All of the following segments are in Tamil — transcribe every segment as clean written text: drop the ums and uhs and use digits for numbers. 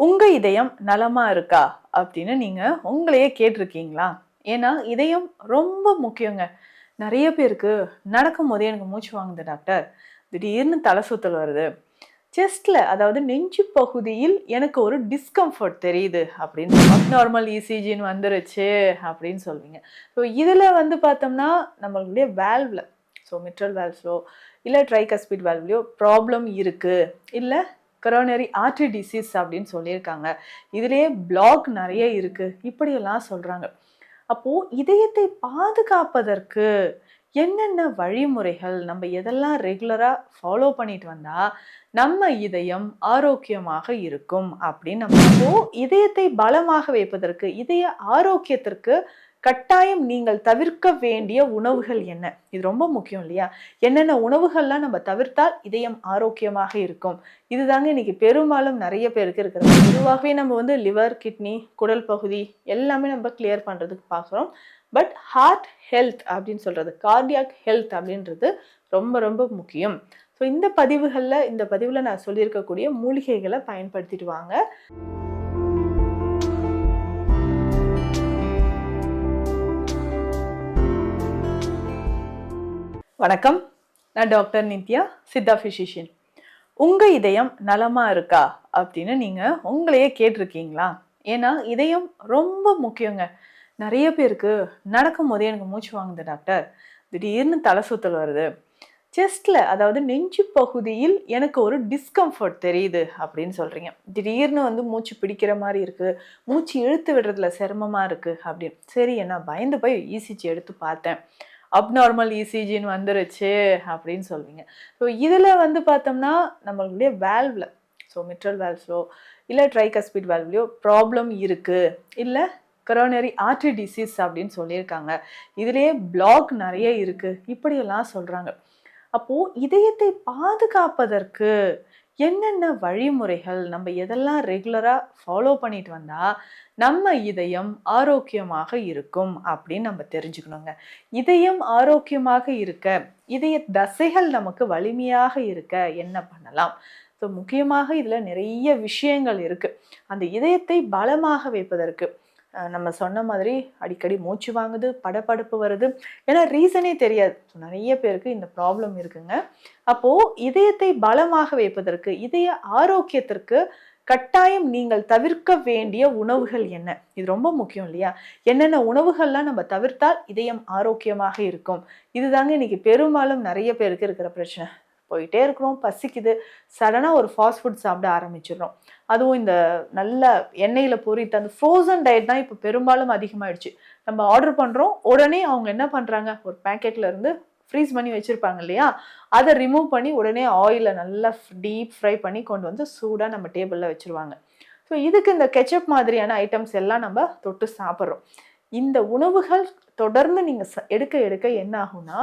உங்க இதயம் நலமா இருக்கா அப்படின்னு நீங்க உங்களையே கேட்டிருக்கீங்களா? ஏன்னா இதயம் ரொம்ப முக்கியங்க. நெறைய பேருக்கு நடக்கும்போதே எனக்கு மூச்சு வாங்குது டாக்டர். திடீர்னு தலை சுத்தல் வருது. செஸ்ட்ல அதாவது நெஞ்சு பகுதியில் எனக்கு ஒரு டிஸ்கம்ஃபர்ட் தெரியுது அப்படின்னு அப்நார்மல் இசிஜின்னு வந்துருச்சு அப்படின்னு சொல்வீங்க. ஸோ இதுல வந்து பார்த்தோம்னா நம்மளுடைய வால்வ்ல மிட்ரல் வால்வ்ஸோ இல்ல ட்ரைகஸ்பிட் வால்வ்லயோ ப்ராப்ளம் இருக்கு. இல்ல கொரோனரி ஆர்டரி டிசீஸ் அப்படின்னு சொல்லியிருக்காங்க. இதுலயே பிளாக் நெறைய இருக்கு. இப்படியெல்லாம் சொல்றாங்க. அப்போ இதயத்தை பாதுகாப்பதற்கு என்னென்ன வழிமுறைகள் நம்ம எதெல்லாம் ரெகுலரா ஃபாலோ பண்ணிட்டு வந்தா நம்ம இதயம் ஆரோக்கியமாக இருக்கும் அப்படின்னு நம்ம அப்போ இதயத்தை பலமாக வைப்பதற்கு இதய ஆரோக்கியத்திற்கு கட்டாயம் நீங்கள் தவிர்க்க வேண்டிய உணவுகள் என்ன? இது ரொம்ப முக்கியம் இல்லையா? என்னென்ன உணவுகள்லாம் நம்ம தவிர்த்தால் இதயம் ஆரோக்கியமாக இருக்கும்? இதுதாங்க இன்னைக்கு பெரும்பாலும் நிறைய பேருக்கு இருக்கிறது. பொதுவாகவே நம்ம வந்து லிவர், கிட்னி, குடல் பகுதி எல்லாமே நம்ம கிளியர் பண்றதுக்கு பார்க்குறோம். பட் ஹார்ட் ஹெல்த் அப்படின்னு சொல்றது, கார்டியாக் ஹெல்த் அப்படின்றது ரொம்ப ரொம்ப முக்கியம். ஸோ இந்த பதிவில் நான் சொல்லியிருக்கக்கூடிய மூலிகைகளை பயன்படுத்திட்டு வாங்க. வணக்கம், நான் டாக்டர் நித்யா, சித்தா ஃபிசிஷியன். உங்க இதயம் நலமா இருக்கா அப்படின்னு நீங்க உங்களையே கேட்டிருக்கீங்களா? ஏன்னா இதயம் ரொம்ப முக்கியங்க. நிறைய பேருக்கு நடக்கும்போதே எனக்கு மூச்சு வாங்குது டாக்டர், திடீர்னு தலை சுத்தல் வருது, செஸ்ட்ல அதாவது நெஞ்சு பகுதியில் எனக்கு ஒரு டிஸ்கம்ஃபர்ட் தெரியுது அப்படின்னு சொல்றீங்க. திடீர்னு வந்து மூச்சு பிடிக்கிற மாதிரி இருக்கு, மூச்சு இழுத்து விடுறதுல சிரமமா இருக்கு அப்படின்னு. சரி, என்ன பயந்து போய் இசிஜி எடுத்து பார்த்தேன். அப்நார்மல் இசிஜின்னு வந்துருச்சு அப்படின்னு சொல்வீங்க. ஸோ இதில் வந்து பார்த்தோம்னா நம்மளுடைய வால்வ்ல மிட்ரல் வால்வ்ஸோ இல்லை ட்ரைகஸ்பிட் வால்வ்லையோ ப்ராப்ளம் இருக்குது. இல்லை கொரோனரி ஆர்டரி டிசீஸ் அப்படின்னு சொல்லியிருக்காங்க. இதுலேயே பிளாக் நிறைய இருக்குது. இப்படியெல்லாம் சொல்கிறாங்க. அப்போது இதயத்தை பாதுகாப்பதற்கு என்னென்ன வழிமுறைகள் நம்ம எதெல்லாம் ரெகுலராக ஃபாலோ பண்ணிட்டு வந்தால் நம்ம இதயம் ஆரோக்கியமாக இருக்கும் அப்படின்னு நம்ம தெரிஞ்சுக்கணுங்க. இதயம் ஆரோக்கியமாக இருக்க, இதய தசைகள் நமக்கு வலிமையாக இருக்க என்ன பண்ணலாம்? ஸோ முக்கியமாக இதில் நிறைய விஷயங்கள் இருக்குது. அந்த இதயத்தை பலமாக வைப்பதற்கு நம்ம சொன்ன மாதிரி அடிக்கடி மூச்சு வாங்குது, படபடப்பு வருது, ஏன்னா ரீசனே தெரியாது. ஸோ நிறைய பேருக்கு இந்த ப்ராப்ளம் இருக்குங்க. அப்போது இதயத்தை பலமாக வைப்பதற்கு, இதய ஆரோக்கியத்திற்கு கட்டாயம் நீங்கள் தவிர்க்க வேண்டிய உணவுகள் என்ன? இது ரொம்ப முக்கியம் இல்லையா? என்னென்ன உணவுகள்லாம் நம்ம தவிர்த்தால் இதயம் ஆரோக்கியமாக இருக்கும்? இதுதாங்க இன்னைக்கு பெரும்பாலும் நிறைய பேருக்கு இருக்கிற பிரச்சனை. போயிட்டே இருக்கிறோம், பசிக்குது, சடனாக ஒரு ஃபாஸ்ட் ஃபுட் சாப்பிட ஆரம்பிச்சிடுறோம். அதுவும் இந்த நல்ல எண்ணெயில் பொரித்த அந்த ஃப்ரோசன் டயட் தான் இப்போ பெரும்பாலும் அதிகமாகிடுச்சு. நம்ம ஆர்டர் பண்ணுறோம், உடனே அவங்க என்ன பண்ணுறாங்க, ஒரு பேக்கெட்டில் இருந்து ஃப்ரீஸ் பண்ணி வச்சுருப்பாங்க இல்லையா, அதை ரிமூவ் பண்ணி உடனே ஆயிலில் நல்லா டீப் ஃப்ரை பண்ணி கொண்டு வந்து சூடாக நம்ம டேபிளில் வச்சுருவாங்க. ஸோ இதுக்கு இந்த கெச்சப் மாதிரியான ஐட்டம்ஸ் எல்லாம் நம்ம தொட்டு சாப்பிட்றோம். இந்த உணவுகள் தொடர்ந்து நீங்கள் எடுக்க எடுக்க என்ன ஆகும்னா,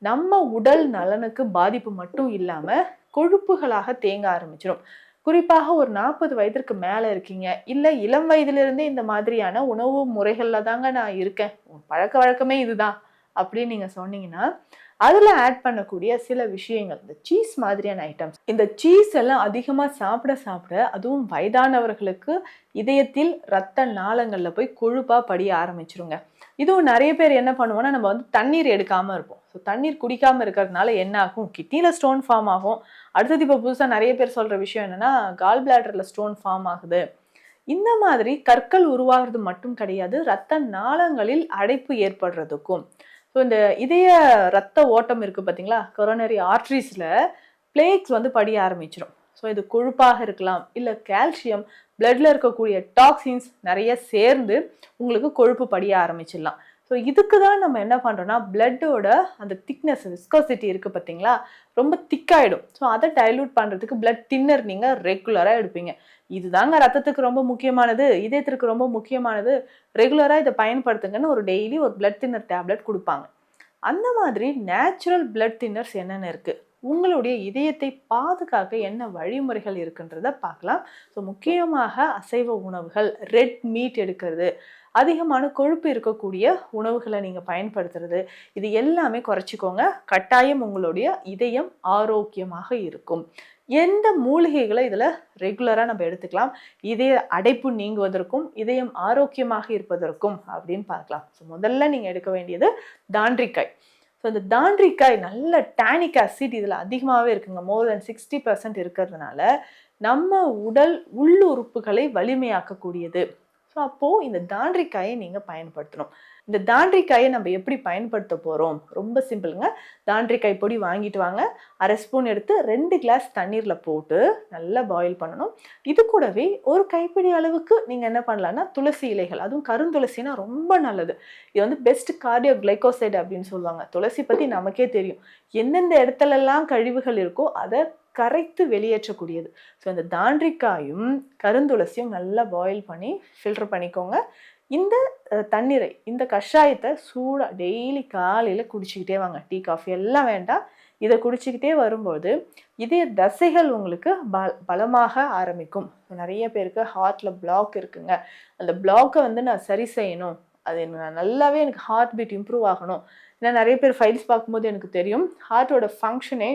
நம்ம உடல் நலனுக்கு பாதிப்பு மட்டும் இல்லாமல் கொழுப்புகளாக தேங்க ஆரம்பிச்சிடும். குறிப்பாக ஒரு 40 வயதிற்கு மேலே இருக்கீங்க, இல்லை இளம் வயதிலிருந்தே இந்த மாதிரியான உணவு முறைகளில் தாங்க நான் இருக்கேன், பழக்க வழக்கமே இதுதான் அப்படின்னு நீங்கள் சொன்னீங்கன்னா, அதில் ஆட் பண்ணக்கூடிய சில விஷயங்கள், இந்த சீஸ் மாதிரியான ஐட்டம்ஸ். இந்த சீஸ் எல்லாம் அதிகமாக சாப்பிட சாப்பிட அதுவும் வயதானவர்களுக்கு இதயத்தில் இரத்த நாளங்களில் போய் கொழுப்பாக படிய ஆரம்பிச்சிருங்க. இதுவும் நிறைய பேர் என்ன பண்ணுவோம்னா, நம்ம வந்து தண்ணீர் எடுக்காமல் இருப்போம். ஸோ தண்ணீர் குடிக்காமல் இருக்கிறதுனால என்ன ஆகும், கிட்னியில் ஸ்டோன் ஃபார்ம் ஆகும். அடுத்தது இப்போ புதுசாக நிறைய பேர் சொல்கிற விஷயம் என்னென்னா, கால் பிளாடரில் ஸ்டோன் ஃபார்ம் ஆகுது. இந்த மாதிரி கற்கள் உருவாகிறது மட்டும் கிடையாது, இரத்த நாளங்களில் அடைப்பு ஏற்படுறதுக்கும். ஸோ இந்த இதய ரத்த ஓட்டம் இருக்குது பார்த்தீங்களா, கொரோனரி ஆர்ட்ரிஸில் பிளேக்ஸ் வந்து படிய ஆரம்பிச்சிடும். ஸோ இது கொழுப்பாக இருக்கலாம், இல்லை கால்சியம், பிளட்ல இருக்கக்கூடிய டாக்ஸின்ஸ் நிறைய சேர்ந்து உங்களுக்கு கொழுப்பு படிய ஆரம்பிச்சிடலாம். ஸோ இதுக்கு தான் நம்ம என்ன பண்ணுறோன்னா, பிளட்டோட அந்த திக்னஸ், விஸ்கோசிட்டி இருக்குது பார்த்தீங்களா, ரொம்ப திக்காயிடும். ஸோ அதை டைல்யூட் பண்ணுறதுக்கு பிளட் தின்னர் நீங்கள் ரெகுலராக எடுப்பீங்க. இதுதாங்க ரத்தத்துக்கு ரொம்ப முக்கியமானது, இதயத்திற்கு ரொம்ப முக்கியமானது, ரெகுலராக இதை பயன்படுத்துங்கன்னு ஒரு டெய்லி ஒரு பிளட் தின்னர் டேப்லெட் கொடுப்பாங்க. அந்த மாதிரி நேச்சுரல் பிளட் தின்னர்ஸ் என்னென்ன இருக்குது, உங்களுடைய இதயத்தை பாதுகாக்க என்ன வழிமுறைகள் இருக்குன்றத பார்க்கலாம். ஸோ முக்கியமாக அசைவ உணவுகள், ரெட் மீட் எடுக்கிறது, அதிகமான கொழுப்பு இருக்கக்கூடிய உணவுகளை நீங்கள் பயன்படுத்துறது, இது எல்லாமே குறைச்சிக்கோங்க. கட்டாயம் உங்களுடைய இதயம் ஆரோக்கியமாக இருக்கும். எந்த மூலிகைகளை இதில் ரெகுலராக நம்ம எடுத்துக்கலாம் இதய அடைப்பு நீங்குவதற்கும் இதயம் ஆரோக்கியமாக இருப்பதற்கும் அப்படின்னு பார்க்கலாம். ஸோ முதல்ல நீங்கள் எடுக்க வேண்டியது தாண்டிக்காய். ஸோ இந்த தாண்டிக்காய் நல்ல டானிக் ஆசிட் இதில் அதிகமாகவே இருக்குங்க. மோர் தென் 60% இருக்கிறதுனால நம்ம உடல் உள்ளுறுப்புகளை வலிமையாக்கக்கூடியது. ஸோ அப்போது இந்த தாண்டிக்காயை நீங்கள் பயன்படுத்தணும். இந்த தாண்டிக்காயை நம்ம எப்படி பயன்படுத்த போகிறோம்? ரொம்ப சிம்பிளுங்க. தாண்டிக்காய் பொடி வாங்கிட்டு வாங்க. 1/2 ஸ்பூன் எடுத்து 2 கிளாஸ் தண்ணீரில் போட்டு நல்லா பாயில் பண்ணணும். இது கூடவே ஒரு கைப்பிடி அளவுக்கு நீங்கள் என்ன பண்ணலான்னா துளசி இலைகள், அதுவும் கருந்துளசினா ரொம்ப நல்லது. இது வந்து பெஸ்ட் கார்டியோ கிளைகோசைடு அப்படின்னு சொல்லுவாங்க. துளசி பற்றி நமக்கே தெரியும். எந்தெந்த இடத்துலலாம் கழிவுகள் இருக்கோ அதை கரைத்து வெளியேற்றக்கூடியது. ஸோ இந்த தாண்டிக்காயும் கருந்துளசியும் நல்லா பாயில் பண்ணி ஃபில்டர் பண்ணிக்கோங்க. இந்த தண்ணீரை, இந்த கஷாயத்தை சூடாக டெய்லி காலையில் குடிச்சிக்கிட்டே வாங்க. டீ காஃபி எல்லாம் வேண்டாம். இதை குடிச்சிக்கிட்டே வரும்போது இதய தசைகள் உங்களுக்கு பலமாக ஆரம்பிக்கும். நிறைய பேருக்கு ஹார்ட்டில் பிளாக் இருக்குங்க. அந்த பிளாக்கை வந்து நான் சரி செய்யணும், அது நான் நல்லாவே எனக்கு ஹார்ட் பீட் இம்ப்ரூவ் ஆகணும். ஏன்னா நிறைய பேர் ஃபைல்ஸ் பார்க்கும்போது எனக்கு தெரியும் ஹார்ட்டோட ஃபங்க்ஷனே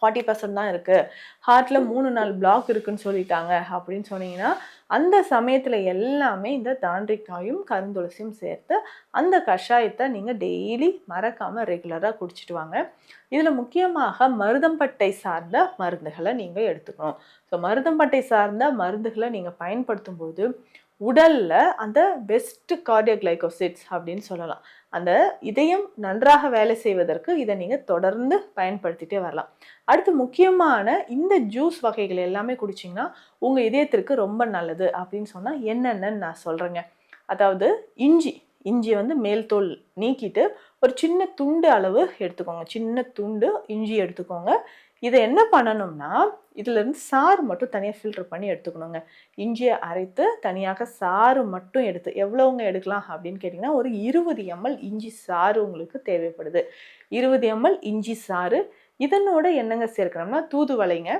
40% தான் இருக்குது, ஹார்ட்டில் 3-4 பிளாக் இருக்குன்னு சொல்லிட்டாங்க அப்படின்னு சொன்னீங்கன்னா அந்த சமயத்தில் எல்லாமே இந்த தாண்டிக்காயும் கருந்துளசியும் சேர்த்து அந்த கஷாயத்தை நீங்கள் டெய்லி மறக்காமல் ரெகுலராக குடிச்சிட்டு வாங்க. இதில் முக்கியமாக மருதம்பட்டை சார்ந்த மருந்துகளை நீங்கள் எடுத்துக்கணும். ஸோ மருதம்பட்டை சார்ந்த மருந்துகளை நீங்கள் பயன்படுத்தும் போது உடலில் அந்த பெஸ்ட் கார்டியோ கிளைகோசைட்ஸ் அப்படின்னு சொல்லலாம். அந்த இதயம் நன்றாக வேலை செய்வதற்கு இதை நீங்கள் தொடர்ந்து பயன்படுத்திட்டே வரலாம். அடுத்து முக்கியமான இந்த ஜூஸ் வகைகள் எல்லாமே குடிச்சிங்கன்னா உங்கள் இதயத்திற்கு ரொம்ப நல்லது அப்படின்னு சொன்னால் என்னென்னு நான் சொல்கிறேங்க. அதாவது இஞ்சி வந்து மேல் தோல் நீக்கிட்டு ஒரு சின்ன துண்டு அளவு எடுத்துக்கோங்க. சின்ன துண்டு இஞ்சி எடுத்துக்கோங்க. இதை என்ன பண்ணணும்னா இதுலேருந்து சாறு மட்டும் தனியாக ஃபில்டர் பண்ணி எடுத்துக்கணுங்க. இஞ்சியை அரைத்து தனியாக சாறு மட்டும் எடுத்து எவ்வளோங்க எடுக்கலாம் அப்படின்னு கேட்டிங்கன்னா ஒரு 20 ml இஞ்சி சாறு உங்களுக்கு தேவைப்படுது. 20 ml இஞ்சி சாறு. இதனோட என்னங்க சேர்க்கணும்னா தூதுவளைங்க.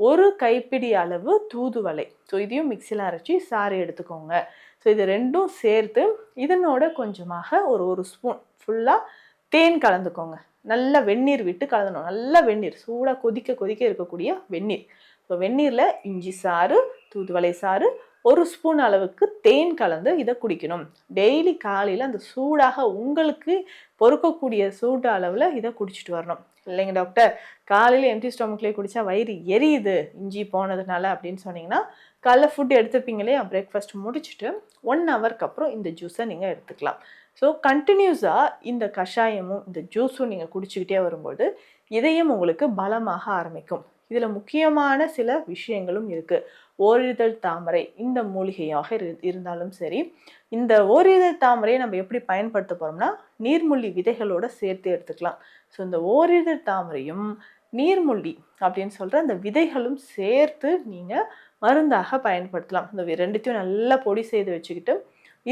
ஒரு கைப்பிடி அளவு தூதுவளை. ஸோ இதையும் மிக்சியில் அரைச்சி சாறு எடுத்துக்கோங்க. ஸோ இது ரெண்டும் சேர்த்து இதனோட கொஞ்சமாக ஒரு ஸ்பூன் ஃபுல்லாக தேன் கலந்துக்கோங்க. நல்லா வெந்நீர் விட்டு கலந்தணும். நல்லா வெந்நீர் சூடாக கொதிக்க இருக்கக்கூடிய வெந்நீர். இப்போ வெந்நீரில் இஞ்சி சாறு, தூதுவளை சாறு, 1 ஸ்பூன் அளவுக்கு தேன் கலந்து இதை குடிக்கணும். டெய்லி காலையில் அந்த சூடாக உங்களுக்கு பொறுக்கக்கூடிய சூடு அளவில் இதை குடிச்சிட்டு வரணும். இல்லைங்க டாக்டர், காலையில் எம்டி ஸ்டொமக்லேயே குடித்தா வயிறு எரியுது இஞ்சி போனதுனால அப்படின்னு சொன்னீங்கன்னா காலைல ஃபுட் எடுத்துப்பீங்களே, பிரேக்ஃபாஸ்ட் முடிச்சுட்டு 1 ஹவருக்கு அப்புறம் இந்த ஜூஸை நீங்கள் எடுத்துக்கலாம். ஸோ கண்டினியூஸாக இந்த கஷாயமும் இந்த ஜூஸும் நீங்கள் குடிச்சிக்கிட்டே வரும்போது இதயம் உங்களுக்கு பலமாக ஆரம்பிக்கும். இதில் முக்கியமான சில விஷயங்களும் இருக்குது. ஓரிதழ் தாமரை இந்த மூலிகையாக இருந்தாலும் சரி, இந்த ஓரிதழ் தாமரையை நம்ம எப்படி பயன்படுத்த போகிறோம்னா நீர்முள்ளி விதைகளோடு சேர்த்து எடுத்துக்கலாம். ஸோ இந்த ஓரிதழ் தாமரையும் நீர்முள்ளி அப்படின்னு சொல்கிற அந்த விதைகளும் சேர்த்து நீங்கள் மருந்தாக பயன்படுத்தலாம். இந்த ரெண்டுத்தையும் நல்லா பொடி செய்து வச்சுக்கிட்டு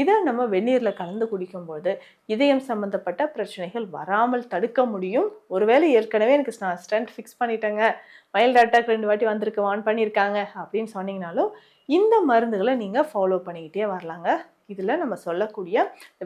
இதை நம்ம வெந்நீரில் கலந்து குடிக்கும்போது இதயம் சம்மந்தப்பட்ட பிரச்சனைகள் வராமல் தடுக்க முடியும். ஒருவேளை ஏற்கனவே எனக்கு நான் ஸ்டென்ட் ஃபிக்ஸ் பண்ணிட்டேங்க, மைல்டு அட்டாக் 2 வாட்டி வந்திருக்கு, வான் பண்ணியிருக்காங்க அப்படின்னு சொன்னீங்கனாலும் இந்த மருந்துகளை நீங்கள் ஃபாலோ பண்ணிக்கிட்டே வரலாங்க. இதில் நம்ம சொல்லக்கூடிய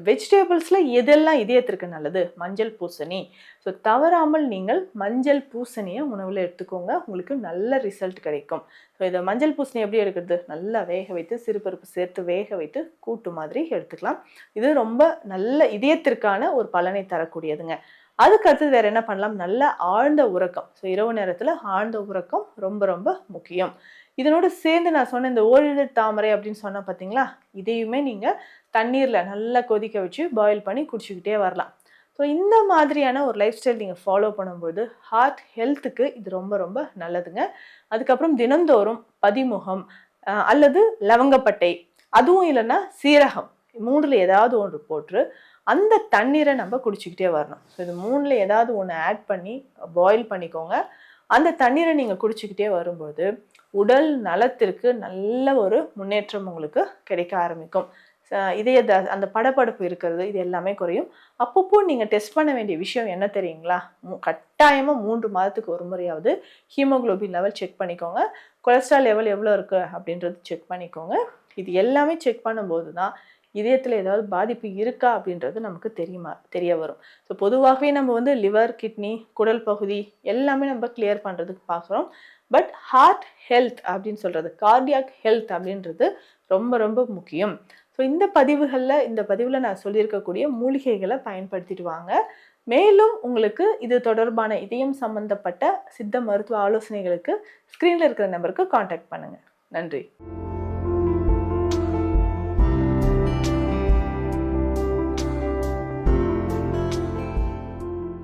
வெஜிடபிள்ஸில் எதெல்லாம் இதயத்திற்கு நல்லது? மஞ்சள் பூசணி. ஸோ தவறாமல் நீங்கள் மஞ்சள் பூசணியை உணவில் எடுத்துக்கோங்க, உங்களுக்கு நல்ல ரிசல்ட் கிடைக்கும். ஸோ இதை மஞ்சள் பூசணி எப்படி எடுக்கிறது? நல்லா வேக வைத்து சிறுபருப்பு சேர்த்து வேக வைத்து கூட்டு மாதிரி எடுத்துக்கலாம். இது ரொம்ப நல்ல இதயத்திற்கான ஒரு பலனை தரக்கூடியதுங்க. அதுக்கு அடுத்தது வேறு என்ன பண்ணலாம்? நல்ல ஆழ்ந்த உறக்கம். ஸோ இரவு நேரத்தில் ஆழ்ந்த உறக்கம் ரொம்ப ரொம்ப முக்கியம். இதனோட சேர்ந்து நான் சொன்ன இந்த ஓரிதழ் தாமரை அப்படின்னு சொன்னால் பார்த்தீங்களா, இதையுமே நீங்கள் தண்ணீரில் நல்லா கொதிக்க வச்சு பாயில் பண்ணி குடிச்சிக்கிட்டே வரலாம். ஸோ இந்த மாதிரியான ஒரு லைஃப் ஸ்டைல் நீங்கள் ஃபாலோ பண்ணும்போது ஹார்ட் ஹெல்த்துக்கு இது ரொம்ப ரொம்ப நல்லதுங்க. அதுக்கப்புறம் தினந்தோறும் பதிமுகம் அல்லது லவங்கப்பட்டை, அதுவும் இல்லைன்னா சீரகம், 3ல் ஏதாவது ஒன்று போட்டு அந்த தண்ணீரை நம்ம குடிச்சிக்கிட்டே வரணும். ஸோ இது 3ல் ஏதாவது ஒன்று ஆட் பண்ணி பாயில் பண்ணிக்கோங்க. அந்த தண்ணீரை நீங்கள் குடிச்சிக்கிட்டே வரும்போது உடல் நலத்திற்கு நல்ல ஒரு முன்னேற்றம் உங்களுக்கு கிடைக்க ஆரம்பிக்கும். அந்த படபடப்பு இருக்கிறது இது எல்லாமே குறையும். அப்பப்போ நீங்கள் டெஸ்ட் பண்ண வேண்டிய விஷயம் என்ன தெரியுங்களா? கட்டாயமாக 3 மாதத்துக்கு ஒரு முறையாவது ஹீமோகுளோபின் லெவல் செக் பண்ணிக்கோங்க. கொலஸ்ட்ரால் லெவல் எவ்வளோ இருக்குது அப்படின்றது செக் பண்ணிக்கோங்க. இது எல்லாமே செக் பண்ணும்போது தான் இதயத்தில் ஏதாவது பாதிப்பு இருக்கா அப்படின்றது நமக்கு தெரிய வரும். ஸோ பொதுவாகவே நம்ம வந்து லிவர், கிட்னி, குடல் பகுதி எல்லாமே நம்ம கிளியர் பண்ணுறதுக்கு பார்க்குறோம். பட் ஹார்ட் ஹெல்த் அப்படின்னு சொல்கிறது, கார்டியாக் ஹெல்த் அப்படின்றது ரொம்ப ரொம்ப முக்கியம். ஸோ இந்த பதிவில் நான் சொல்லியிருக்கக்கூடிய மூலிகைகளை பயன்படுத்திட்டு வாங்க. மேலும் உங்களுக்கு இது தொடர்பான இதயம் சம்பந்தப்பட்ட சித்த மருத்துவ ஆலோசனைகளுக்கு ஸ்க்ரீனில் இருக்கிற நம்பருக்கு காண்டாக்ட் பண்ணுங்கள். நன்றி.